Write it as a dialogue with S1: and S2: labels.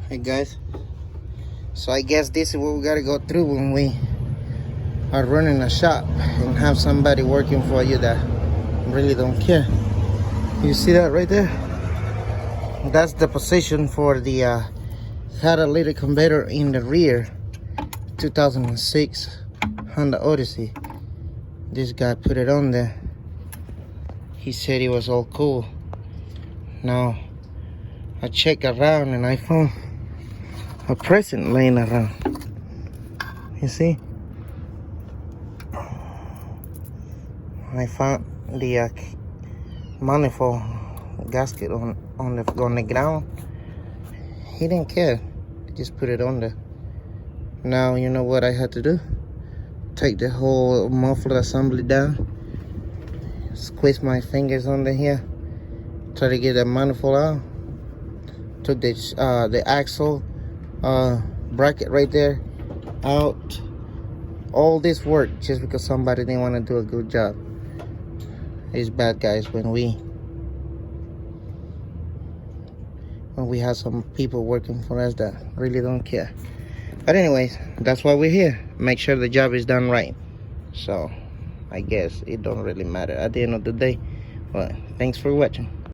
S1: Hey guys, so I guess this is what we gotta go through when we are running a shop and have somebody working for you that really don't care. You see that right there? That's the position for the catalytic converter in the rear 2006 Honda Odyssey. This guy put it on there. He said it was all cool. Now I checked around and I found a present laying around. You see? I found the manifold gasket on the ground. He didn't care. He just put it on there. Now you know what I had to do? Take the whole muffler assembly down. Squeeze my fingers under here. Try to get the manifold out. Took the axle bracket right there out. All this work just because somebody didn't want to do a good job. It's bad, guys, when we have some people working for us that really don't care. But anyways, that's why we're here. Make sure the job is done right. So I guess it don't really matter at the end of the day. But thanks for watching.